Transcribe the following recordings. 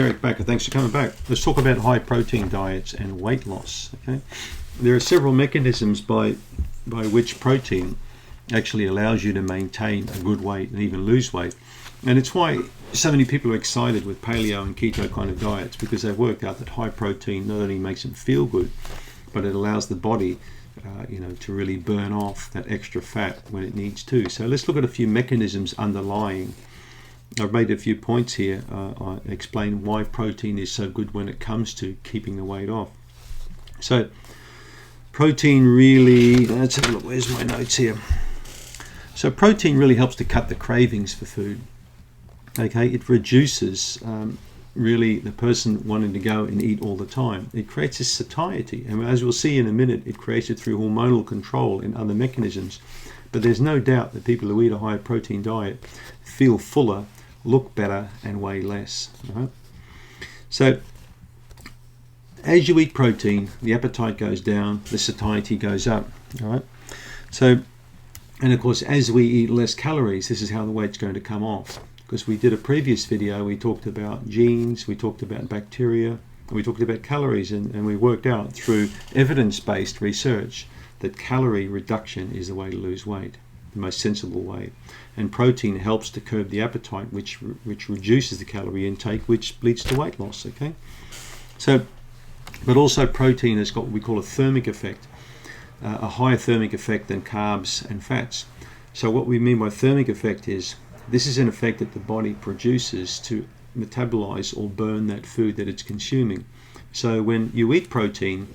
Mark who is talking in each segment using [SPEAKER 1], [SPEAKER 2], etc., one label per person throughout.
[SPEAKER 1] Eric Bakker, thanks for coming back. Let's talk about high protein diets and weight loss. Okay, there are several mechanisms by which protein actually allows you to maintain a good weight and even lose weight. And it's why so many people are excited with paleo and keto kind of diets, because they've worked out that high protein not only makes them feel good, but it allows the body to really burn off that extra fat when it needs to. So let's look at a few mechanisms underlying. I've made a few points here. I explain why protein is so good when it comes to keeping the weight off. So protein really, let's have a look, where's my notes here? So protein really helps to cut the cravings for food. Okay, it reduces really the person wanting to go and eat all the time. It creates this satiety, and as we'll see in a minute, it creates it through hormonal control and other mechanisms. But there's no doubt that people who eat a high protein diet feel fuller, look better, and weigh less. Right? So as you eat protein, the appetite goes down, the satiety goes up. All right. So, and of course, as we eat less calories, this is how the weight's going to come off. Because we did a previous video, we talked about genes, we talked about bacteria, and we talked about calories, and we worked out through evidence-based research that calorie reduction is the way to lose weight, the most sensible way. And protein helps to curb the appetite, which reduces the calorie intake, which leads to weight loss. Okay, so, but also protein has got what we call a thermic effect, a higher thermic effect than carbs and fats. So what we mean by thermic effect is this is an effect that the body produces to metabolize or burn that food that it's consuming. So when you eat protein,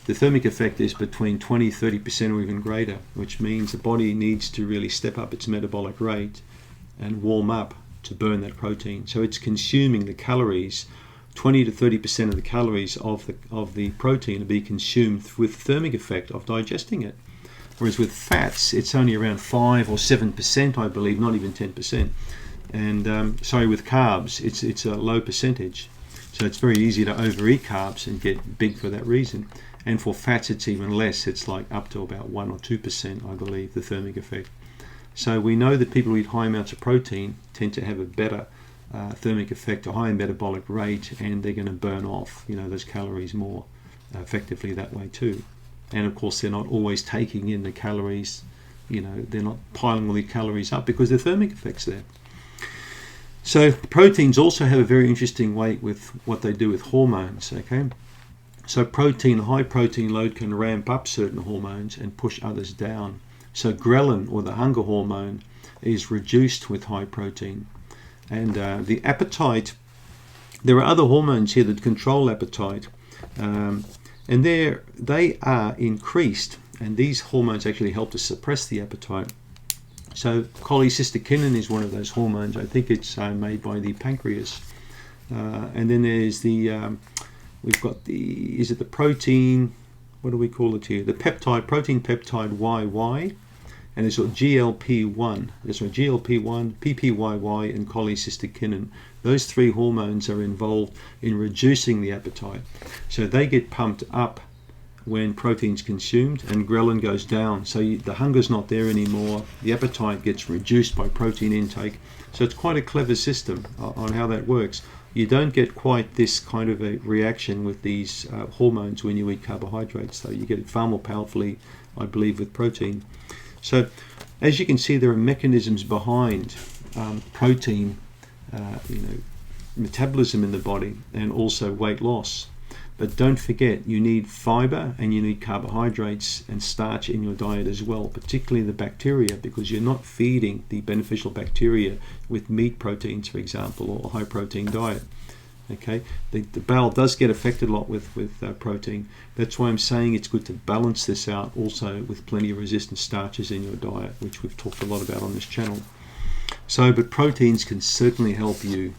[SPEAKER 1] the thermic effect is between 20-30% or even greater, which means the body needs to really step up its metabolic rate and warm up to burn that protein. So it's consuming the calories, 20-30% of the calories of the protein to be consumed with thermic effect of digesting it. Whereas with fats, it's only around 5 or 7%, I believe, not even 10%. And with carbs, it's a low percentage. So it's very easy to overeat carbs and get big for that reason. And for fats, it's even less. It's like up to about 1 or 2%, I believe, the thermic effect. So we know that people who eat high amounts of protein tend to have a better thermic effect, a higher metabolic rate, and they're going to burn off, those calories more effectively that way too. And of course, they're not always taking in the calories, they're not piling all the calories up because the thermic effect's there. So proteins also have a very interesting way with what they do with hormones, okay? So high protein load can ramp up certain hormones and push others down. So ghrelin, or the hunger hormone, is reduced with high protein. And the appetite, there are other hormones here that control appetite. And they are increased, and these hormones actually help to suppress the appetite. So cholecystokinin is one of those hormones. I think it's made by the pancreas. And then there's we've got is it the protein, what do we call it here? The protein peptide YY, and it's got GLP-1, PPYY, and cholecystokinin. Those three hormones are involved in reducing the appetite. So they get pumped up when protein's consumed and ghrelin goes down. So the hunger's not there anymore. The appetite gets reduced by protein intake. So it's quite a clever system on how that works. You don't get quite this kind of a reaction with these hormones when you eat carbohydrates, though. You get it far more powerfully, I believe, with protein. So as you can see, there are mechanisms behind protein metabolism in the body and also weight loss. But don't forget, you need fiber and you need carbohydrates and starch in your diet as well, particularly the bacteria, because you're not feeding the beneficial bacteria with meat proteins, for example, or a high protein diet. Okay, the bowel does get affected a lot with protein. That's why I'm saying it's good to balance this out also with plenty of resistant starches in your diet, which we've talked a lot about on this channel. So, but proteins can certainly help you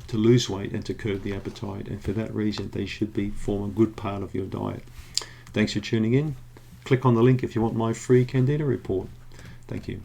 [SPEAKER 1] to lose weight and to curb the appetite, and for that reason they should form a good part of your diet. Thanks for tuning in. Click on the link if you want my free Candida report. Thank you.